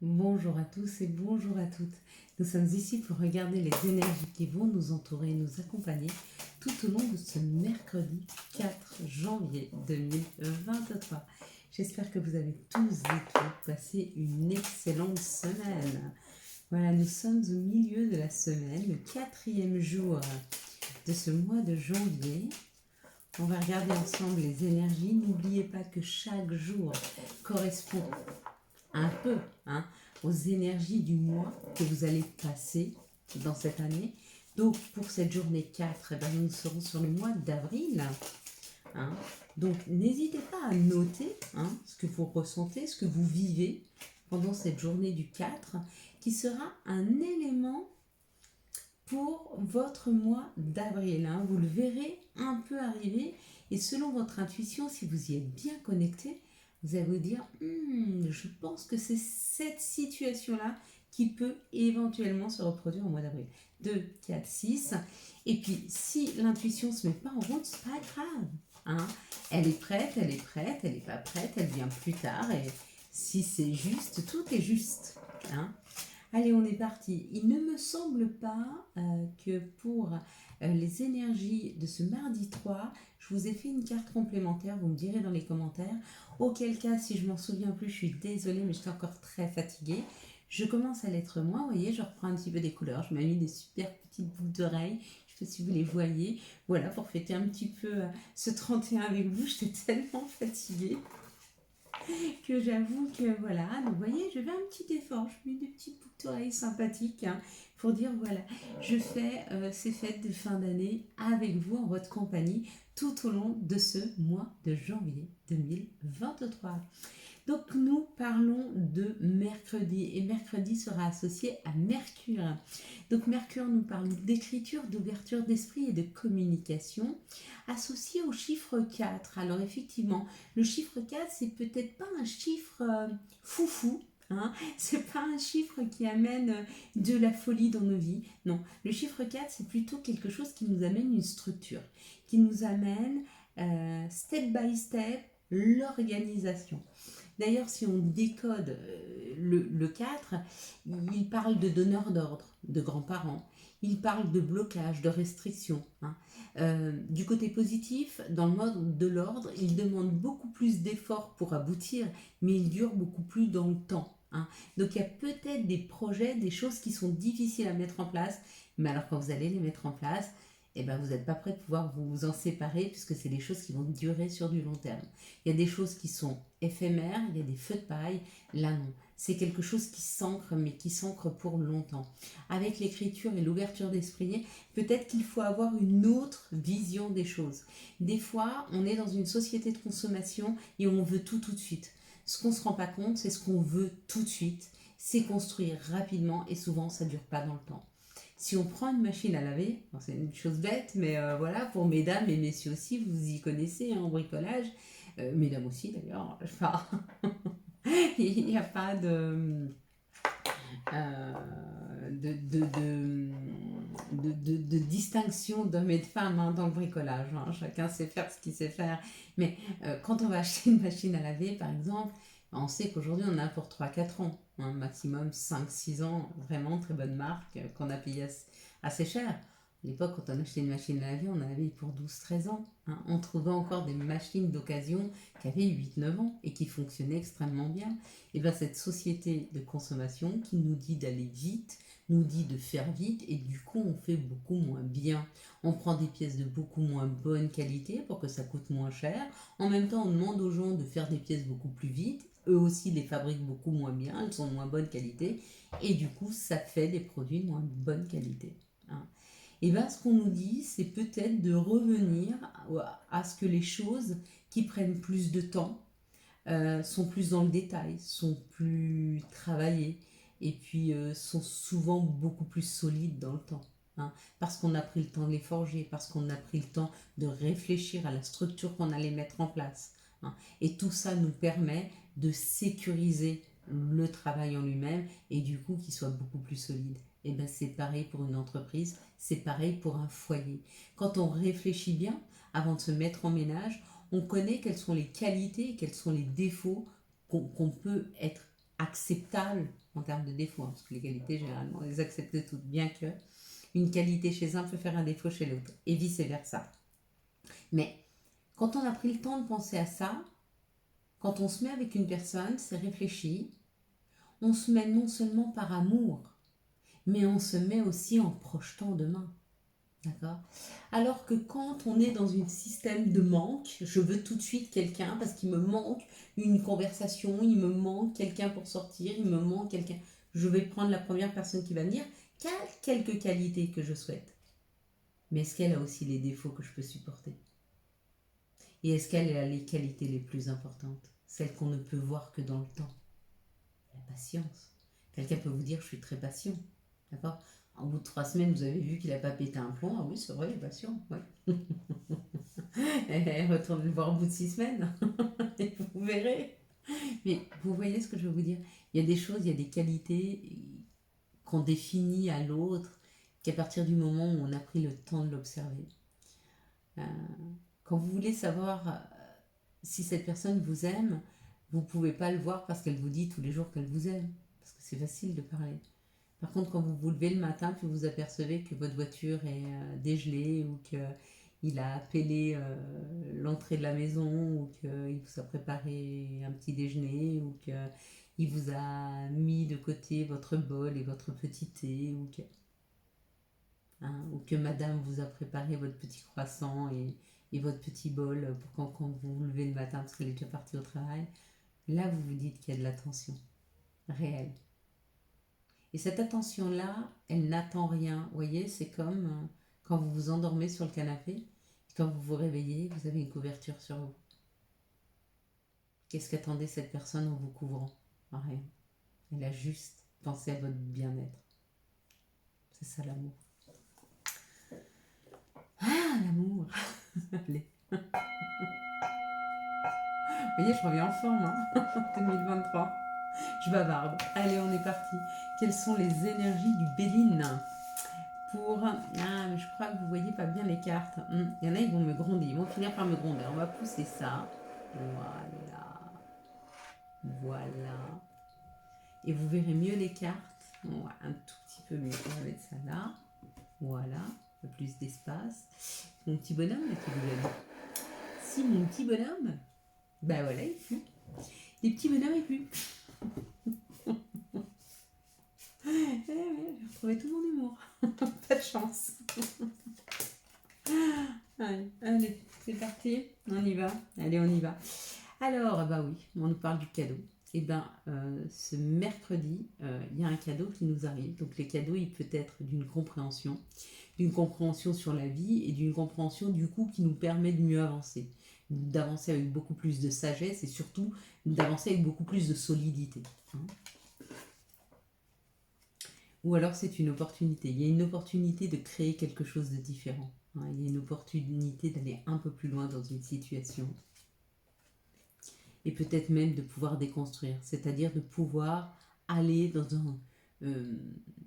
Bonjour à tous et bonjour à toutes. Nous sommes ici pour regarder les énergies qui vont nous entourer et nous accompagner tout au long de ce mercredi 4 janvier 2023. J'espère que vous avez tous et toutes passé une excellente semaine. Voilà, nous sommes au milieu de la semaine, le 4e jour de ce mois de janvier. On va regarder ensemble les énergies. N'oubliez pas que chaque jour correspond un peu aux énergies du mois que vous allez passer dans cette année. Donc pour cette journée 4, nous serons sur le mois d'avril. Donc n'hésitez pas à noter ce que vous ressentez, ce que vous vivez pendant cette journée du 4, qui sera un élément pour votre mois d'avril. Vous le verrez un peu arriver et selon votre intuition, si vous y êtes bien connecté, vous allez vous dire je pense que c'est cette situation-là qui peut éventuellement se reproduire au mois d'avril. 2, 4, 6. Et puis, si l'intuition ne se met pas en route, c'est pas grave. Elle est prête, elle n'est pas prête, elle vient plus tard. Et si c'est juste, tout est juste. Allez, on est parti. Il ne me semble pas que pour les énergies de ce mardi 3, je vous ai fait une carte complémentaire, vous me direz dans les commentaires. Auquel cas, si je m'en souviens plus, je suis désolée, mais j'étais encore très fatiguée. Je commence à l'être moins, vous voyez, je reprends un petit peu des couleurs. Je m'ai mis des super petites boucles d'oreilles. Je ne sais pas si vous les voyez. Voilà, pour fêter un petit peu ce 31 avec vous, j'étais tellement fatiguée que j'avoue que voilà, donc vous voyez, je fais un petit effort, je mets des petites boucles d'oreilles sympathiques pour dire voilà, je fais ces fêtes de fin d'année avec vous en votre compagnie tout au long de ce mois de janvier 2023. Donc nous parlons de mercredi et mercredi sera associé à Mercure. Donc Mercure nous parle d'écriture, d'ouverture d'esprit et de communication associé au chiffre 4. Alors effectivement, le chiffre 4 c'est peut-être pas un chiffre foufou. C'est pas un chiffre qui amène de la folie dans nos vies. Non, le chiffre 4 c'est plutôt quelque chose qui nous amène une structure, qui nous amène step by step l'organisation. D'ailleurs, si on décode le 4, il parle de donneurs d'ordre, de grands-parents. Il parle de blocage, de restriction. Du côté positif, dans le mode de l'ordre, il demande beaucoup plus d'efforts pour aboutir, mais il dure beaucoup plus dans le temps. Donc il y a peut-être des projets, des choses qui sont difficiles à mettre en place, mais alors quand vous allez les mettre en place, vous n'êtes pas prêt de pouvoir vous en séparer puisque c'est des choses qui vont durer sur du long terme. Il y a des choses qui sont éphémères, il y a des feux de paille, là non. C'est quelque chose qui s'ancre, mais qui s'ancre pour longtemps. Avec l'écriture et l'ouverture d'esprit, peut-être qu'il faut avoir une autre vision des choses. Des fois, on est dans une société de consommation et on veut tout de suite. Ce qu'on ne se rend pas compte, c'est ce qu'on veut tout de suite. C'est construire rapidement et souvent, ça ne dure pas dans le temps. Si on prend une machine à laver, c'est une chose bête, mais voilà, pour mesdames et messieurs aussi, vous y connaissez en bricolage, mesdames aussi d'ailleurs, enfin, il n'y a pas de distinction d'hommes et de femmes dans le bricolage. Chacun sait faire ce qu'il sait faire. Mais quand on va acheter une machine à laver, par exemple, on sait qu'aujourd'hui on en a pour 3-4 ans, maximum 5-6 ans, vraiment très bonne marque qu'on a payé assez cher. À l'époque, quand on achetait une machine à laver, on en avait pour 12-13 ans. On trouvait encore des machines d'occasion qui avaient 8-9 ans et qui fonctionnaient extrêmement bien. Et bien cette société de consommation qui nous dit d'aller vite, nous dit de faire vite et du coup on fait beaucoup moins bien. On prend des pièces de beaucoup moins bonne qualité pour que ça coûte moins cher. En même temps on demande aux gens de faire des pièces beaucoup plus vite. Eux aussi les fabriquent beaucoup moins bien, elles sont de moins bonne qualité et du coup ça fait des produits de moins bonne qualité. Et bien ce qu'on nous dit c'est peut-être de revenir à ce que les choses qui prennent plus de temps sont plus dans le détail, sont plus travaillées et puis sont souvent beaucoup plus solides dans le temps. Parce qu'on a pris le temps de les forger, parce qu'on a pris le temps de réfléchir à la structure qu'on allait mettre en place. Et tout ça nous permet de sécuriser le travail en lui-même et du coup qu'il soit beaucoup plus solide. Et bien c'est pareil pour une entreprise, c'est pareil pour un foyer. Quand on réfléchit bien avant de se mettre en ménage, on connaît quelles sont les qualités et quels sont les défauts qu'on peut être acceptables en termes de défauts, hein, parce que les qualités, généralement, on les accepte toutes, bien que une qualité chez un peut faire un défaut chez l'autre, et vice-versa. Mais quand on a pris le temps de penser à ça, quand on se met avec une personne, c'est réfléchi, on se met non seulement par amour, mais on se met aussi en projetant demain. D'accord? Alors que quand on est dans un système de manque, je veux tout de suite quelqu'un parce qu'il me manque une conversation, il me manque quelqu'un pour sortir, il me manque quelqu'un. Je vais prendre la première personne qui va venir, qui a quelques qualités que je souhaite. Mais est-ce qu'elle a aussi les défauts que je peux supporter? Et est-ce qu'elle a les qualités les plus importantes? Celles qu'on ne peut voir que dans le temps. La patience. Quelqu'un peut vous dire, je suis très patient. D'accord? Au bout de 3 semaines, vous avez vu qu'il n'a pas pété un plomb. Ah oui, c'est vrai, il est patient. Ouais. Et retournez le voir au bout de 6 semaines. Et vous verrez. Mais vous voyez ce que je veux vous dire? Il y a des choses, il y a des qualités qu'on définit à l'autre qu'à partir du moment où on a pris le temps de l'observer. Quand vous voulez savoir si cette personne vous aime, vous ne pouvez pas le voir parce qu'elle vous dit tous les jours qu'elle vous aime. Parce que c'est facile de parler. Par contre, quand vous vous levez le matin, puis vous apercevez que votre voiture est dégelée ou qu'il a appelé l'entrée de la maison ou qu'il vous a préparé un petit déjeuner ou qu'il vous a mis de côté votre bol et votre petit thé ou que madame vous a préparé votre petit croissant et votre petit bol pour quand vous vous levez le matin parce qu'elle est déjà partie au travail, là vous vous dites qu'il y a de l'attention réelle. Et cette attention-là, elle n'attend rien. Vous voyez, c'est comme quand vous vous endormez sur le canapé, quand vous vous réveillez, vous avez une couverture sur vous. Qu'est-ce qu'attendait cette personne en vous couvrant? Rien. Elle a juste pensé à votre bien-être. C'est ça l'amour. Ah, l'amour. Allez. Vous voyez, je reviens en forme, hein. 2023. Je bavarde. Allez, on est parti. Quelles sont les énergies du Béline pour... Ah, mais je crois que vous voyez pas bien les cartes. Il y en a, ils vont me gronder. Ils vont finir par me gronder. On va pousser ça. Voilà. Voilà. Et vous verrez mieux les cartes. Ouais, un tout petit peu mieux. On va mettre ça là. Voilà. Un peu plus d'espace. Mon petit bonhomme, là, qui vous donne. Si mon petit bonhomme, ben voilà, il fuit. Les petits bonhommes, ils fuient. J'ai retrouvé tout mon humour. Pas de chance. Allez, c'est parti. On y va. Allez, on y va. Alors, bah oui, on nous parle du cadeau. Et ce mercredi, il y a un cadeau qui nous arrive. Donc, les cadeaux, il peut être d'une compréhension sur la vie et d'une compréhension du coup qui nous permet de mieux avancer. D'avancer avec beaucoup plus de sagesse et surtout d'avancer avec beaucoup plus de solidité. Ou alors c'est une opportunité. Il y a une opportunité de créer quelque chose de différent. Il y a une opportunité d'aller un peu plus loin dans une situation. Et peut-être même de pouvoir déconstruire. C'est-à-dire de pouvoir aller dans un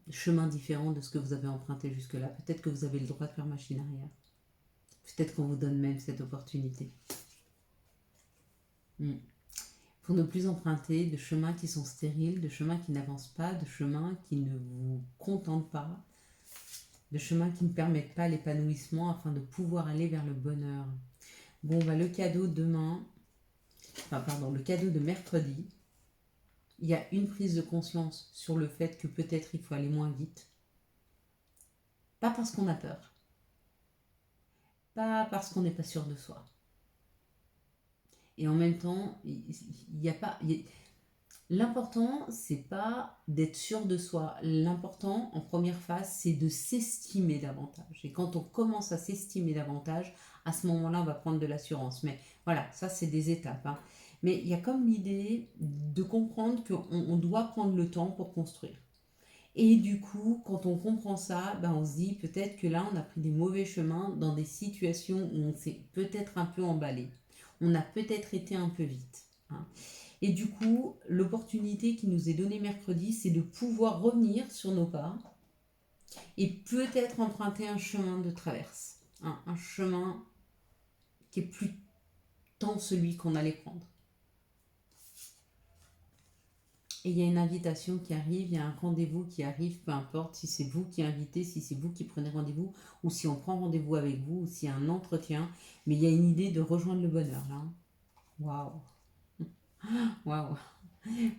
chemin différent de ce que vous avez emprunté jusque-là. Peut-être que vous avez le droit de faire machine arrière. Peut-être qu'on vous donne même cette opportunité. Pour ne plus emprunter de chemins qui sont stériles, de chemins qui n'avancent pas, de chemins qui ne vous contentent pas, de chemins qui ne permettent pas l'épanouissement afin de pouvoir aller vers le bonheur. Bon, le cadeau le cadeau de mercredi, il y a une prise de conscience sur le fait que peut-être il faut aller moins vite. Pas parce qu'on a peur. Pas parce qu'on n'est pas sûr de soi. Et en même temps, l'important, c'est pas d'être sûr de soi. L'important, en première phase, c'est de s'estimer davantage. Et quand on commence à s'estimer davantage, à ce moment-là, on va prendre de l'assurance. Mais voilà, ça, c'est des étapes. Mais il y a comme l'idée de comprendre qu'on doit prendre le temps pour construire. Et du coup, quand on comprend ça, on se dit peut-être que là, on a pris des mauvais chemins dans des situations où on s'est peut-être un peu emballé. On a peut-être été un peu vite. Et du coup, l'opportunité qui nous est donnée mercredi, c'est de pouvoir revenir sur nos pas et peut-être emprunter un chemin de traverse. Un chemin qui est plus tant celui qu'on allait prendre. Et il y a une invitation qui arrive, il y a un rendez-vous qui arrive, peu importe si c'est vous qui invitez, si c'est vous qui prenez rendez-vous, ou si on prend rendez-vous avec vous, ou s'il y a un entretien. Mais il y a une idée de rejoindre le bonheur là. Waouh! Waouh!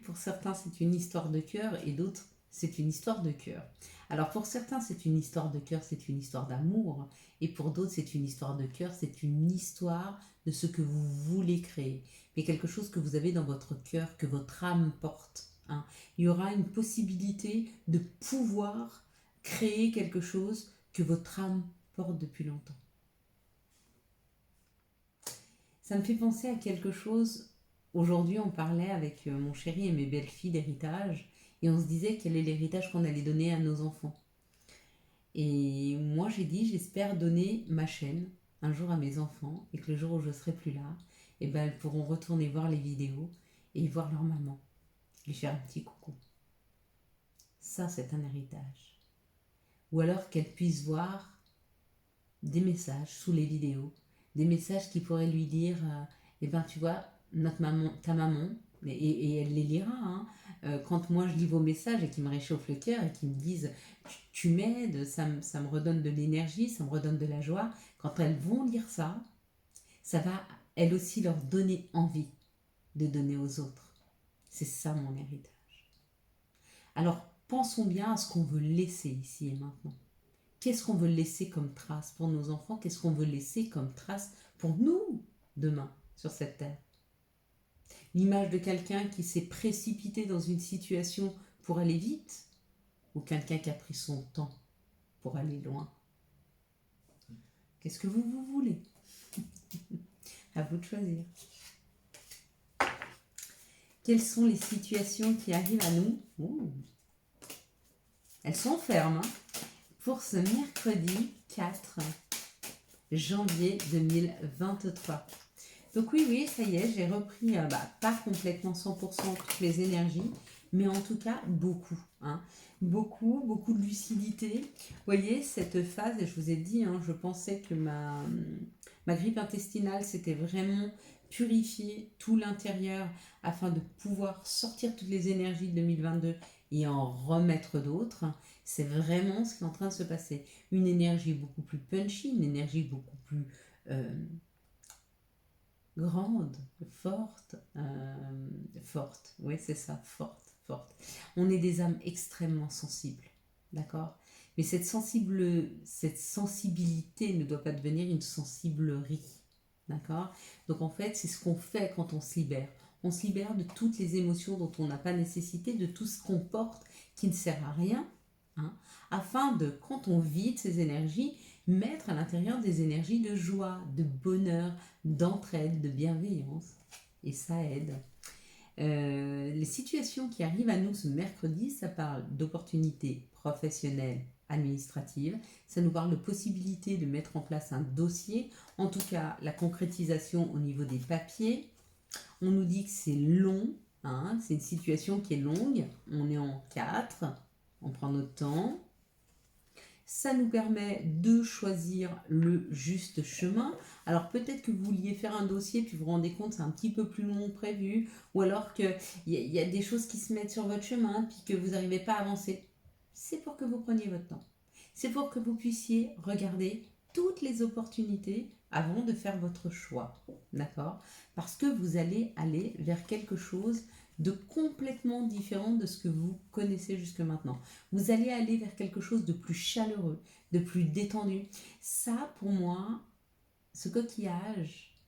Pour certains, c'est une histoire de cœur et d'autres, c'est une histoire de cœur. Alors pour certains, c'est une histoire de cœur, c'est une histoire d'amour. Et pour d'autres, c'est une histoire de cœur, c'est une histoire de ce que vous voulez créer. Mais quelque chose que vous avez dans votre cœur, que votre âme porte. Hein. Il y aura une possibilité de pouvoir créer quelque chose que votre âme porte depuis longtemps. Ça me fait penser à quelque chose. Aujourd'hui, on parlait avec mon chéri et mes belles-filles d'héritage et on se disait quel est l'héritage qu'on allait donner à nos enfants. Et moi, j'ai dit, j'espère donner ma chaîne un jour à mes enfants et que le jour où je serai plus là, eh ben, elles pourront retourner voir les vidéos et voir leur maman, lui faire un petit coucou. Ça, c'est un héritage. Ou alors qu'elles puissent voir des messages sous les vidéos, des messages qui pourraient lui dire, eh ben, tu vois, notre maman, ta maman, et elle les lira, hein, quand moi je lis vos messages et qu'ils me réchauffent le cœur et qu'ils me disent tu m'aides, ça me redonne de l'énergie, ça me redonne de la joie, quand elles vont lire ça, ça va elles aussi leur donner envie de donner aux autres. C'est ça mon héritage. Alors pensons bien à ce qu'on veut laisser ici et maintenant. Qu'est-ce qu'on veut laisser comme trace pour nos enfants? Qu'est-ce qu'on veut laisser comme trace pour nous demain sur cette terre? L'image de quelqu'un qui s'est précipité dans une situation pour aller vite ou quelqu'un qui a pris son temps pour aller loin? Qu'est-ce que vous voulez? À vous de choisir. Quelles sont les situations qui arrivent à nous? Elles sont fermes. Hein, pour ce mercredi 4 janvier 2023. Donc oui, ça y est, j'ai repris, pas complètement 100% toutes les énergies, mais en tout cas beaucoup. Hein. Beaucoup de lucidité. Vous voyez, cette phase, et je vous ai dit, hein, je pensais que ma grippe intestinale, c'était vraiment purifier tout l'intérieur afin de pouvoir sortir toutes les énergies de 2022 et en remettre d'autres. C'est vraiment ce qui est en train de se passer. Une énergie beaucoup plus punchy, une énergie beaucoup plus grande, forte, oui c'est ça, forte. On est des âmes extrêmement sensibles, d'accord? Mais cette sensibilité ne doit pas devenir une sensiblerie, d'accord? Donc en fait, c'est ce qu'on fait quand on se libère. On se libère de toutes les émotions dont on n'a pas nécessité, de tout ce qu'on porte qui ne sert à rien, hein, afin de, quand on vide ces énergies, mettre à l'intérieur des énergies de joie, de bonheur, d'entraide, de bienveillance. Et ça aide. Les situations qui arrivent à nous ce mercredi, ça parle d'opportunités professionnelles, administratives, ça nous parle de possibilité de mettre en place un dossier, en tout cas la concrétisation au niveau des papiers. On nous dit que c'est long, hein, c'est une situation qui est longue, on est en 4, on prend notre temps. Ça nous permet de choisir le juste chemin. Alors peut-être que vous vouliez faire un dossier puis vous vous rendez compte c'est un petit peu plus long que prévu, ou alors qu'il y a des choses qui se mettent sur votre chemin puis que vous n'arrivez pas à avancer. C'est pour que vous preniez votre temps. C'est pour que vous puissiez regarder toutes les opportunités avant de faire votre choix. D'accord? Parce que vous allez aller vers quelque chose de complètement différent de ce que vous connaissez jusque maintenant. Vous allez aller vers quelque chose de plus chaleureux, de plus détendu. Ça, pour moi, ce coquillage,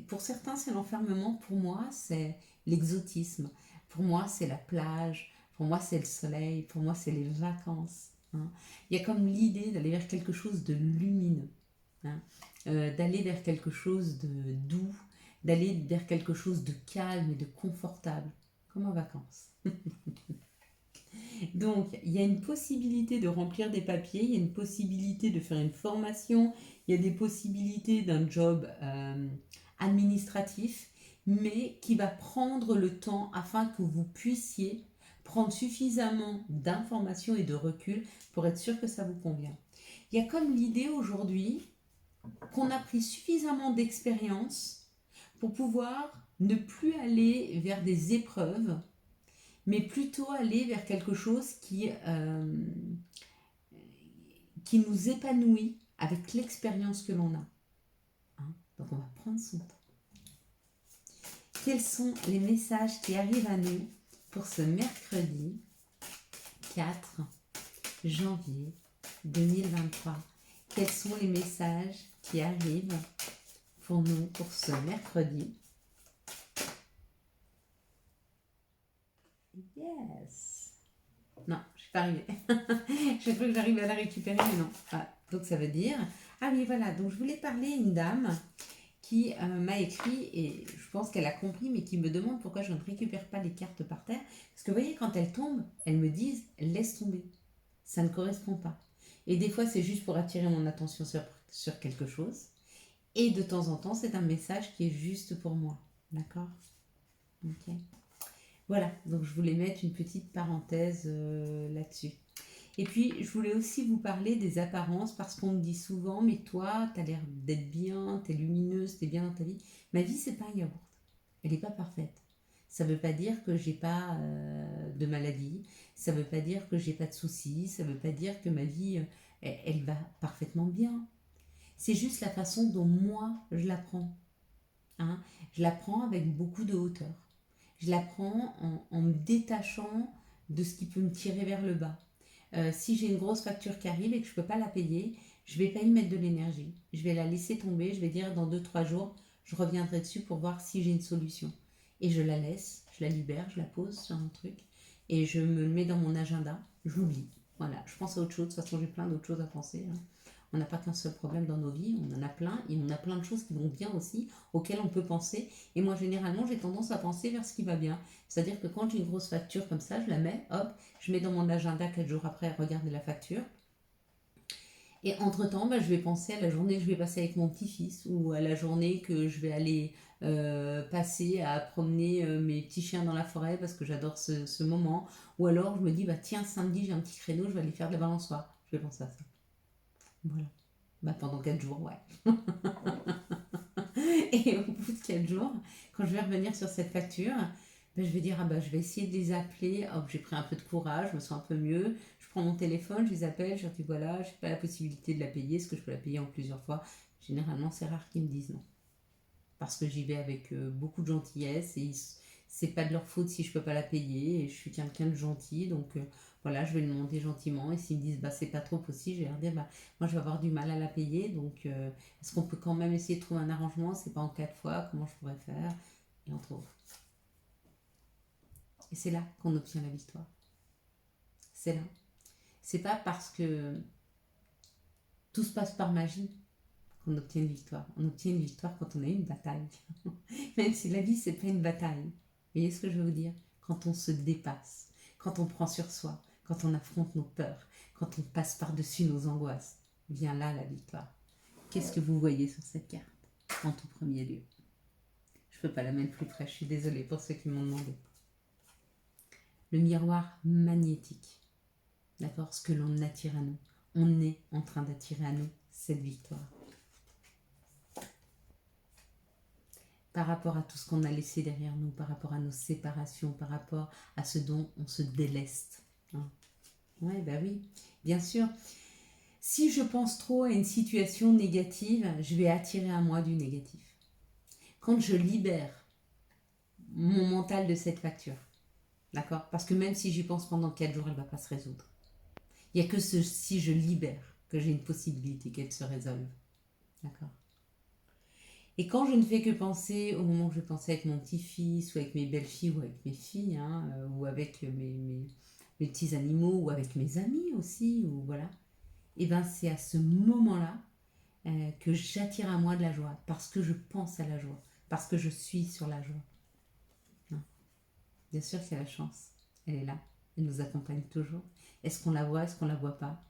pour certains, c'est l'enfermement. Pour moi, c'est l'exotisme. Pour moi, c'est la plage. Pour moi, c'est le soleil. Pour moi, c'est les vacances. Hein. Il y a comme l'idée d'aller vers quelque chose de lumineux. Hein. D'aller vers quelque chose de doux, d'aller vers quelque chose de calme et de confortable, comme en vacances. Donc, il y a une possibilité de remplir des papiers, il y a une possibilité de faire une formation, il y a des possibilités d'un job administratif, mais qui va prendre le temps afin que vous puissiez prendre suffisamment d'informations et de recul pour être sûr que ça vous convient. Il y a comme l'idée aujourd'hui qu'on a pris suffisamment d'expérience pour pouvoir ne plus aller vers des épreuves, mais plutôt aller vers quelque chose qui nous épanouit avec l'expérience que l'on a. Hein, donc on va prendre son temps. Quels sont les messages qui arrivent à nous pour ce mercredi 4 janvier 2023? Quels sont les messages qui arrivent pour nous pour ce mercredi? Yes. Non, je suis pas arrivée. J'ai cru que j'arrivais à la récupérer, mais non. Ah, donc ça veut dire... Ah oui, voilà. Donc je voulais parler à une dame qui m'a écrit, et je pense qu'elle a compris, mais qui me demande pourquoi je ne récupère pas les cartes par terre. Parce que vous voyez, quand elles tombent, elles me disent « laisse tomber ». Ça ne correspond pas. Et des fois, c'est juste pour attirer mon attention sur quelque chose. Et de temps en temps, c'est un message qui est juste pour moi. D'accord? Ok. Voilà, donc je voulais mettre une petite parenthèse là-dessus. Et puis, je voulais aussi vous parler des apparences, parce qu'on me dit souvent, mais toi, tu as l'air d'être bien, tu es lumineuse, tu es bien dans ta vie. Ma vie, c'est pas un yaourt. Elle n'est pas parfaite. Ça ne veut pas dire que j'ai pas de maladie, ça ne veut pas dire que j'ai pas de soucis, ça ne veut pas dire que ma vie, elle va parfaitement bien. C'est juste la façon dont moi, je la prends. Hein. Je la prends avec beaucoup de hauteur. Je la prends en me détachant de ce qui peut me tirer vers le bas. Si j'ai une grosse facture qui arrive et que je ne peux pas la payer, je ne vais pas y mettre de l'énergie. Je vais la laisser tomber, je vais dire dans 2-3 jours, je reviendrai dessus pour voir si j'ai une solution. Et je la laisse, je la libère, je la pose sur un truc et je me le mets dans mon agenda, j'oublie. Voilà, je pense à autre chose, de toute façon j'ai plein d'autres choses à penser. Hein. On n'a pas qu'un seul problème dans nos vies, on en a plein et on a plein de choses qui vont bien aussi, auxquelles on peut penser. Et moi généralement j'ai tendance à penser vers ce qui va bien. C'est-à-dire que quand j'ai une grosse facture comme ça, je la mets, hop, je mets dans mon agenda 4 jours après, regarder la facture. Et entre-temps, je vais penser à la journée que je vais passer avec mon petit-fils ou à la journée que je vais aller passer à promener mes petits chiens dans la forêt parce que j'adore ce moment. Ou alors je me dis, tiens, samedi j'ai un petit créneau, je vais aller faire de la balançoire. Je vais penser à ça. Voilà. Pendant 4 jours, ouais. Et au bout de 4 jours, quand je vais revenir sur cette facture, je vais dire, je vais essayer de les appeler. Hop, j'ai pris un peu de courage, je me sens un peu mieux. Je prends mon téléphone, je les appelle, je leur dis voilà, je n'ai pas la possibilité de la payer. Est-ce que je peux la payer en plusieurs fois? Généralement, c'est rare qu'ils me disent non. Parce que j'y vais avec beaucoup de gentillesse et c'est pas de leur faute si je peux pas la payer. Et je suis quelqu'un de gentil, donc voilà, je vais le demander gentiment. Et s'ils me disent c'est pas trop possible, je vais leur dire moi je vais avoir du mal à la payer, donc est-ce qu'on peut quand même essayer de trouver un arrangement? C'est pas en 4 fois, comment je pourrais faire? Et on trouve. Et c'est là qu'on obtient la victoire. C'est là. C'est pas parce que tout se passe par magie qu'on obtient une victoire. On obtient une victoire quand on a eu une bataille. Même si la vie, c'est pas une bataille. Vous voyez ce que je veux vous dire? Quand on se dépasse, quand on prend sur soi, quand on affronte nos peurs, quand on passe par-dessus nos angoisses, vient là la victoire. Qu'est-ce que vous voyez sur cette carte? En tout premier lieu. Je peux pas la mettre plus près, je suis désolée pour ceux qui m'ont demandé. Le miroir magnétique. D'accord? Ce que l'on attire à nous. On est en train d'attirer à nous cette victoire. Par rapport à tout ce qu'on a laissé derrière nous, par rapport à nos séparations, par rapport à ce dont on se déleste. Hein. Ouais, oui, bien sûr. Si je pense trop à une situation négative, je vais attirer à moi du négatif. Quand je libère mon mental de cette facture, d'accord? Parce que même si j'y pense pendant 4 jours, elle ne va pas se résoudre. Il n'y a que si je libère que j'ai une possibilité qu'elle se résolve. D'accord? Et quand je ne fais que penser, au moment où je pensais avec mon petit-fils, ou avec mes belles-filles, ou avec mes filles, ou avec mes petits animaux, ou avec mes amis aussi, ou voilà, et c'est à ce moment-là que j'attire à moi de la joie, parce que je pense à la joie, parce que je suis sur la joie. Non. Bien sûr qu'il y a la chance, elle est là, elle nous accompagne toujours. Est-ce qu'on la voit, est-ce qu'on la voit pas?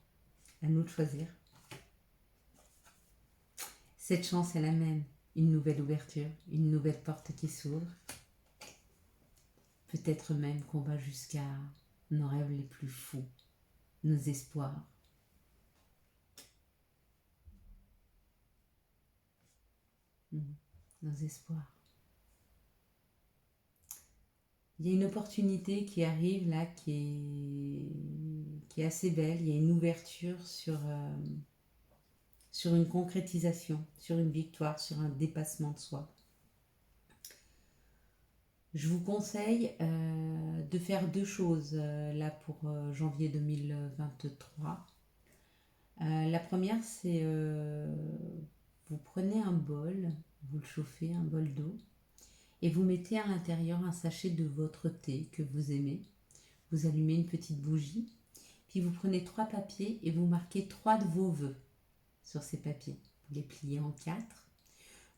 À nous de choisir. Cette chance, elle amène une nouvelle ouverture, une nouvelle porte qui s'ouvre. Peut-être même qu'on va jusqu'à nos rêves les plus fous, nos espoirs. Nos espoirs. Il y a une opportunité qui arrive là, qui est assez belle. Il y a une ouverture sur une concrétisation, sur une victoire, sur un dépassement de soi. Je vous conseille de faire deux choses là pour janvier 2023. La première, c'est vous prenez un bol, vous le chauffez, un bol d'eau, et vous mettez à l'intérieur un sachet de votre thé que vous aimez. Vous allumez une petite bougie, puis vous prenez 3 papiers et vous marquez 3 de vos vœux sur ces papiers. Vous les pliez en 4.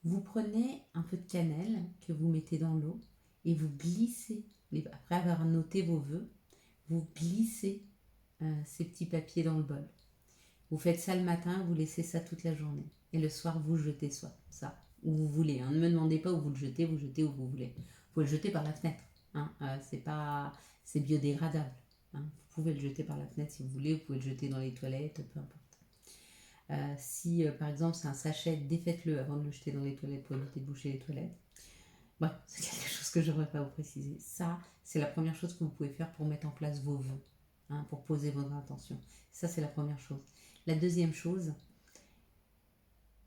Vous prenez un peu de cannelle que vous mettez dans l'eau et vous glissez, après avoir noté vos vœux, vous glissez ces petits papiers dans le bol. Vous faites ça le matin, vous laissez ça toute la journée. Et le soir, vous jetez ça où vous voulez. Hein. Ne me demandez pas où vous le jetez, vous jetez où vous voulez. Vous pouvez le jeter par la fenêtre. Hein. C'est biodégradable. Hein. Vous pouvez le jeter par la fenêtre si vous voulez, vous pouvez le jeter dans les toilettes, peu importe. Si par exemple c'est un sachet, défaites-le avant de le jeter dans les toilettes pour éviter de boucher les toilettes. Bon, c'est quelque chose que je n'aurais pas vous préciser. Ça, c'est la première chose que vous pouvez faire pour mettre en place vos vœux, hein, pour poser votre intention. Ça, c'est la première chose. La deuxième chose,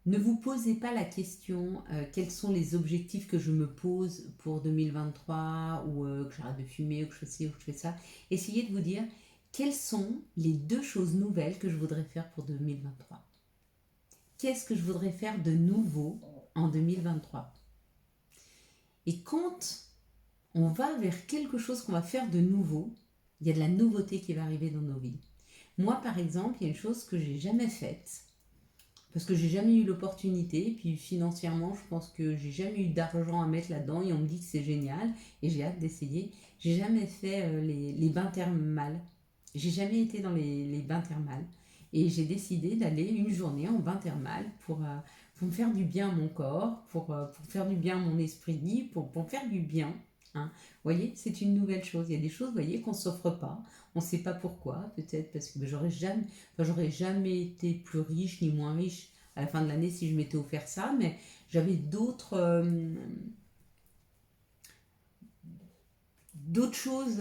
ne vous posez pas la question quels sont les objectifs que je me pose pour 2023 ou que j'arrête de fumer ou que je fais ci ou que je fais ça. Essayez de vous dire quelles sont les 2 choses nouvelles que je voudrais faire pour 2023. Qu'est-ce que je voudrais faire de nouveau en 2023? Et quand on va vers quelque chose qu'on va faire de nouveau, il y a de la nouveauté qui va arriver dans nos vies. Moi, par exemple, il y a une chose que j'ai jamais faite, parce que j'ai jamais eu l'opportunité, puis financièrement, je pense que j'ai jamais eu d'argent à mettre là-dedans, et on me dit que c'est génial, et j'ai hâte d'essayer. J'ai jamais fait les bains thermales. J'ai jamais été dans les bains thermales. Et j'ai décidé d'aller une journée en bain thermal pour me faire du bien à mon corps, pour faire du bien à mon esprit, pour me faire du bien. Hein. Vous voyez, c'est une nouvelle chose. Il y a des choses, vous voyez, qu'on ne s'offre pas. On ne sait pas pourquoi. Peut-être parce que j'aurais jamais été plus riche ni moins riche à la fin de l'année si je m'étais offert ça. Mais j'avais d'autres choses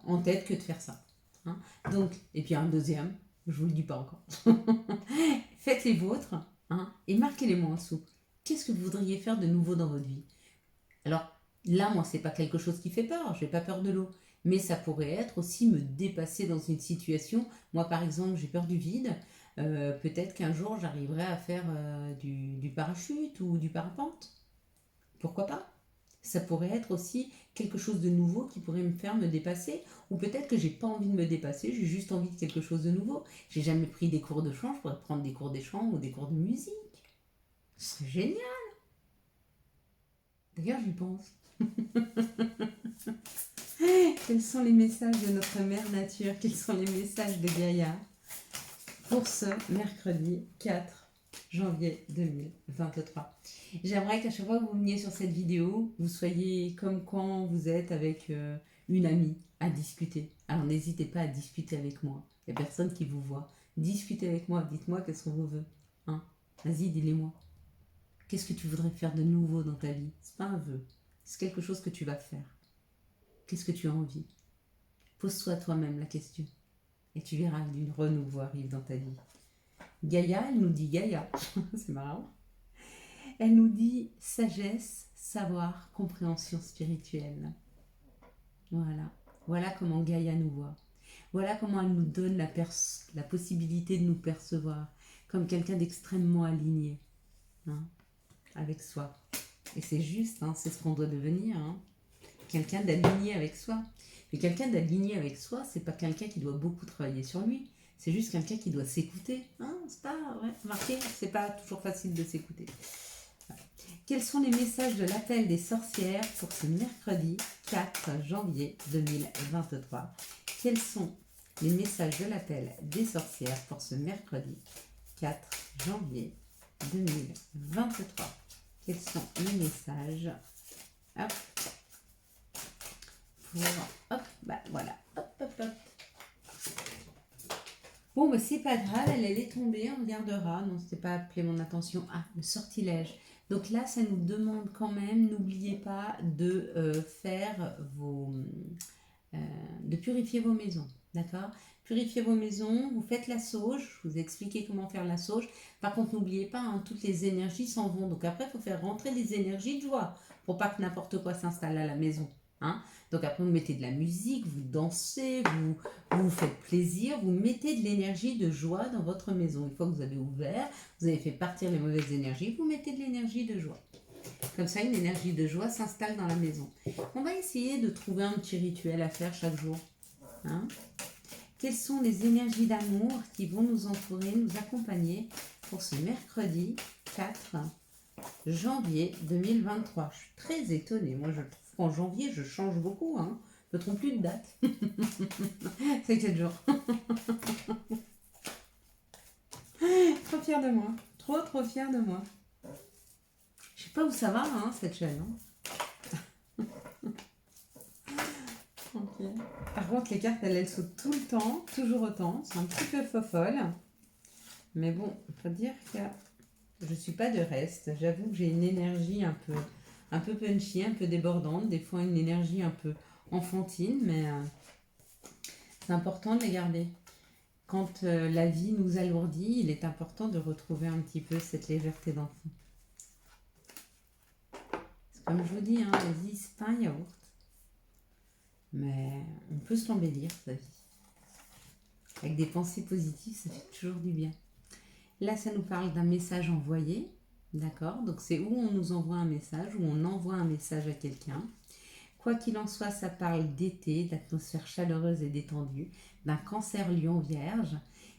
en tête que de faire ça. Hein. Donc, et puis un deuxième, je vous le dis pas encore. Faites les vôtres, hein, et marquez-les moi en dessous. Qu'est-ce que vous voudriez faire de nouveau dans votre vie? Alors là, moi, c'est pas quelque chose qui fait peur. Je n'ai pas peur de l'eau, mais ça pourrait être aussi me dépasser dans une situation. Moi, par exemple, j'ai peur du vide. Peut-être qu'un jour, j'arriverai à faire du parachute ou du parapente. Pourquoi pas? Ça pourrait être aussi quelque chose de nouveau qui pourrait me faire me dépasser. Ou peut-être que j'ai pas envie de me dépasser, j'ai juste envie de quelque chose de nouveau. J'ai jamais pris des cours de chant, je pourrais prendre des cours de chant ou des cours de musique. Ce serait génial. D'ailleurs, j'y pense. Quels sont les messages de notre mère nature? Quels sont les messages de Gaïa pour ce mercredi 4 janvier 2023? J'aimerais qu'à chaque fois que vous veniez sur cette vidéo, vous soyez comme quand vous êtes avec une amie à discuter. Alors n'hésitez pas à discuter avec moi. Il n'y a personne qui vous voit. Discutez avec moi, dites-moi quels sont vos vœux. Hein? Vas-y, dis-les-moi. Qu'est-ce que tu voudrais faire de nouveau dans ta vie? C'est pas un vœu, c'est quelque chose que tu vas faire. Qu'est-ce que tu as envie? Pose-toi toi-même la question. Et tu verras qu'une renouveau arrive dans ta vie. Gaïa, elle nous dit Gaïa. C'est marrant. Elle nous dit sagesse, savoir, compréhension spirituelle. Voilà. Voilà comment Gaïa nous voit. Voilà comment elle nous donne la possibilité de nous percevoir comme quelqu'un d'extrêmement aligné, hein, avec soi. Et c'est juste, hein, c'est ce qu'on doit devenir. Hein. Quelqu'un d'aligné avec soi. Mais quelqu'un d'aligné avec soi, c'est pas quelqu'un qui doit beaucoup travailler sur lui. C'est juste quelqu'un qui doit s'écouter. Hein, c'est pas, ouais, remarquez, c'est pas toujours facile de s'écouter. Voilà. Quels sont les messages de l'appel des sorcières pour ce mercredi 4 janvier 2023? Quels sont les messages de l'appel des sorcières pour ce mercredi 4 janvier 2023? Quels sont les messages? Hop. Hop, bah voilà. Hop, hop, hop. Bon, bah c'est pas grave, elle est tombée, on regardera. Non, c'était pas appelé mon attention. Ah, le sortilège. Donc là, ça nous demande quand même, n'oubliez pas de faire de purifier vos maisons, d'accord? Purifiez vos maisons, vous faites la sauge, je vous ai expliqué comment faire la sauge. Par contre, n'oubliez pas, hein, toutes les énergies s'en vont. Donc après, il faut faire rentrer les énergies de joie pour pas que n'importe quoi s'installe à la maison. Hein. Donc après, vous mettez de la musique, vous dansez, vous faites plaisir, vous mettez de l'énergie de joie dans votre maison. Une fois que vous avez ouvert, vous avez fait partir les mauvaises énergies, vous mettez de l'énergie de joie. Comme ça, une énergie de joie s'installe dans la maison. On va essayer de trouver un petit rituel à faire chaque jour. Hein. Quelles sont les énergies d'amour qui vont nous entourer, nous accompagner pour ce mercredi 4 janvier 2023. Je suis très étonnée. Moi, je trouve qu'en janvier, je change beaucoup. Hein. Je ne me trompe plus de date. C'est 4 jours. Trop fière de moi. Trop fière de moi. Je sais pas où ça va, hein, cette chaîne. Hein. Okay. Par contre, les cartes, elles sautent tout le temps, toujours autant. C'est un petit peu fofolle. Mais bon, il faut dire que je ne suis pas de reste. J'avoue que j'ai une énergie un peu punchy, un peu débordante. Des fois, une énergie un peu enfantine, mais c'est important de les garder. Quand la vie nous alourdit, il est important de retrouver un petit peu cette légèreté d'enfant. C'est comme je vous dis, hein, la vie, c'est pas un yaourt. Mais on peut se l'embellir, sa vie. Avec des pensées positives, ça fait toujours du bien. Là, ça nous parle d'un message envoyé. D'accord? Donc, c'est où on nous envoie un message, où on envoie un message à quelqu'un. Quoi qu'il en soit, ça parle d'été, d'atmosphère chaleureuse et détendue, d'un cancer lion vierge.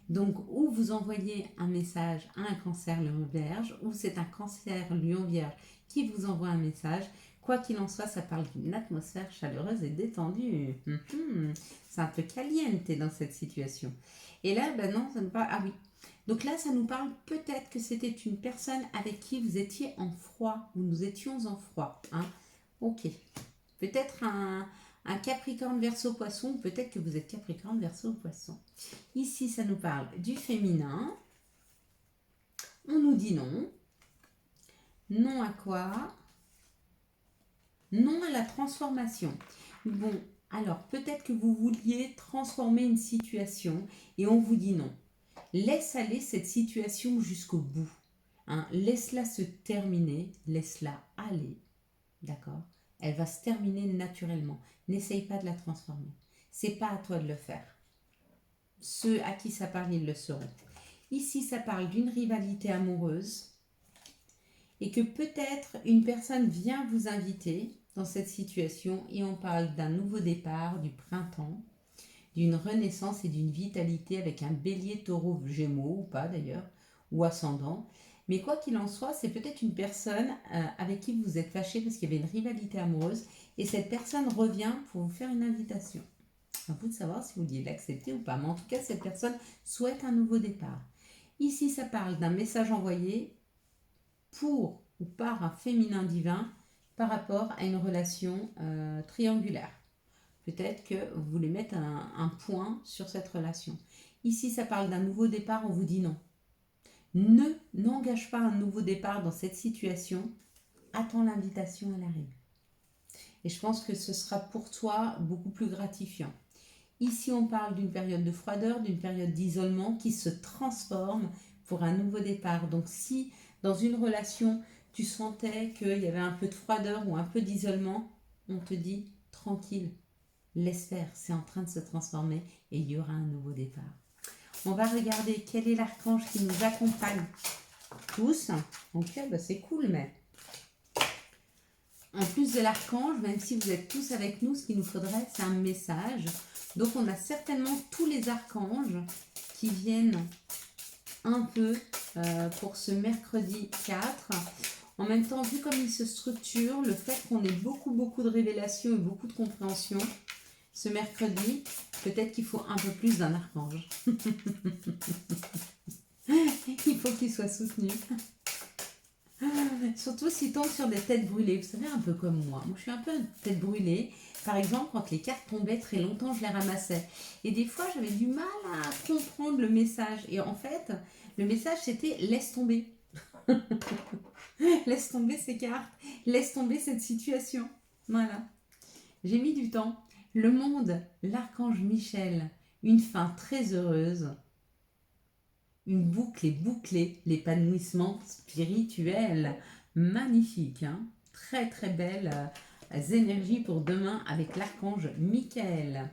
Donc, où vous envoyez un message à un cancer lion vierge, ou c'est un cancer lion vierge qui vous envoie un message. Quoi qu'il en soit, ça parle d'une atmosphère chaleureuse et détendue. C'est un peu caliente dans cette situation. Et là, ben non, ça ne parle... Ah oui. Donc là, ça nous parle peut-être que c'était une personne avec qui vous étiez en froid, ou nous étions en froid. Hein. Ok. Peut-être un Capricorne Verseau Poisson, peut-être que vous êtes Capricorne Verseau Poisson. Ici, ça nous parle du féminin. On nous dit non. Non à quoi? Non à la transformation. Bon, alors peut-être que vous vouliez transformer une situation et on vous dit non. Laisse aller cette situation jusqu'au bout. Hein. Laisse-la se terminer, laisse-la aller. D'accord? Elle va se terminer naturellement. N'essaye pas de la transformer. C'est pas à toi de le faire. Ceux à qui ça parle, ils le sauront. Ici, ça parle d'une rivalité amoureuse et que peut-être une personne vient vous inviter dans cette situation et on parle d'un nouveau départ, du printemps, d'une renaissance et d'une vitalité avec un bélier, taureau, gémeaux ou pas d'ailleurs, ou ascendant. Mais quoi qu'il en soit, c'est peut-être une personne avec qui vous êtes fâché parce qu'il y avait une rivalité amoureuse et cette personne revient pour vous faire une invitation. À vous de savoir si vous vouliez l'accepter ou pas. Mais en tout cas, cette personne souhaite un nouveau départ. Ici, ça parle d'un message envoyé pour ou par un féminin divin par rapport à une relation triangulaire. Peut-être que vous voulez mettre un point sur cette relation. Ici, ça parle d'un nouveau départ, on vous dit non. N'engage pas un nouveau départ dans cette situation. Attends l'invitation, elle arrive. Et je pense que ce sera pour toi beaucoup plus gratifiant. Ici, on parle d'une période de froideur, d'une période d'isolement qui se transforme pour un nouveau départ. Donc si dans une relation, tu sentais qu'il y avait un peu de froideur ou un peu d'isolement, on te dit tranquille, laisse faire, c'est en train de se transformer et il y aura un nouveau départ. On va regarder quel est l'archange qui nous accompagne tous. Ok, bah c'est cool, mais en plus de l'archange, même si vous êtes tous avec nous, ce qu'il nous faudrait, c'est un message. Donc on a certainement tous les archanges qui viennent un peu pour ce mercredi 4. En même temps, vu comme il se structure, le fait qu'on ait beaucoup de révélations et beaucoup de compréhension, ce mercredi, peut-être qu'il faut un peu plus d'un archange. Il faut qu'il soit soutenu. Surtout s'il tombe sur des têtes brûlées. Vous savez, un peu comme moi. Moi, je suis un peu une tête brûlée. Par exemple, quand les cartes tombaient très longtemps, je les ramassais. Et des fois, j'avais du mal à comprendre le message. Et en fait, le message, c'était « laisse tomber ». Laisse tomber ces cartes, laisse tomber cette situation. Voilà. J'ai mis du temps. Le monde, l'archange Michel, une fin très heureuse. Une boucle est bouclée, l'épanouissement spirituel. Magnifique, hein? Très très belles énergies pour demain avec l'archange Michael.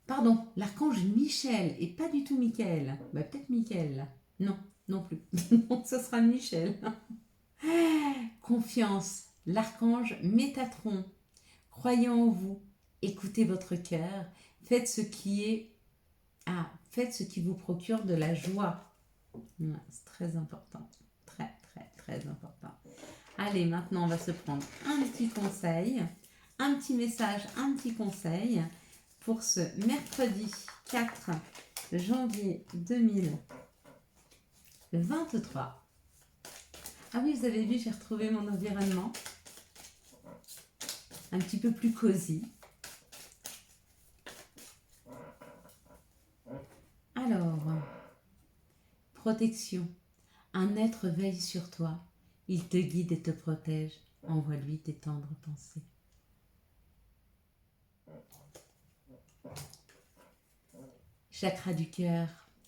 Pardon, l'archange Michel et pas du tout Michael. Bah, peut-être Michael. Non, non plus. Donc ce sera Michel. Confiance, l'archange Métatron. Croyez en vous, écoutez votre cœur, faites ce qui est... faites ce qui vous procure de la joie. C'est très important. Très, très, très important. Allez, maintenant, on va se prendre un petit conseil, un petit message, un petit conseil pour ce mercredi 4 janvier 2023. Ah oui, vous avez vu, j'ai retrouvé mon environnement. Un petit peu plus cosy. Alors, protection. Un être veille sur toi. Il te guide et te protège. Envoie-lui tes tendres pensées. Chakra du cœur.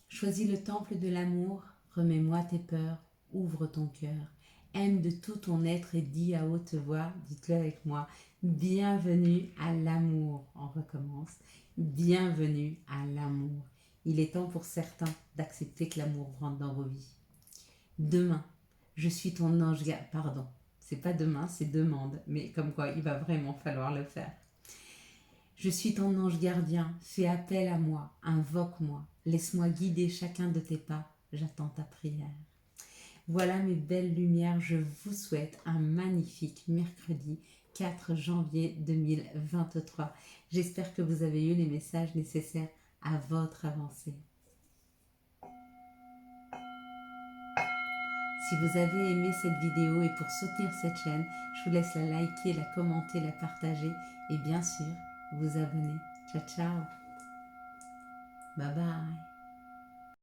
Choisis le temple de l'amour. Remets-moi tes peurs. Ouvre ton cœur. Aime de tout ton être et dis à haute voix, dites-le avec moi, bienvenue à l'amour. On recommence. Bienvenue à l'amour. Il est temps pour certains d'accepter que l'amour rentre dans vos vies. Demain, je suis ton ange gardien. Pardon, c'est pas demain, c'est demande. Mais comme quoi, il va vraiment falloir le faire. Je suis ton ange gardien. Fais appel à moi. Invoque-moi. Laisse-moi guider chacun de tes pas. J'attends ta prière. Voilà mes belles lumières. Je vous souhaite un magnifique mercredi 4 janvier 2023. J'espère que vous avez eu les messages nécessaires à votre avancée. Si vous avez aimé cette vidéo et pour soutenir cette chaîne, je vous laisse la liker, la commenter, la partager et bien sûr vous abonner. Ciao ciao. Bye bye.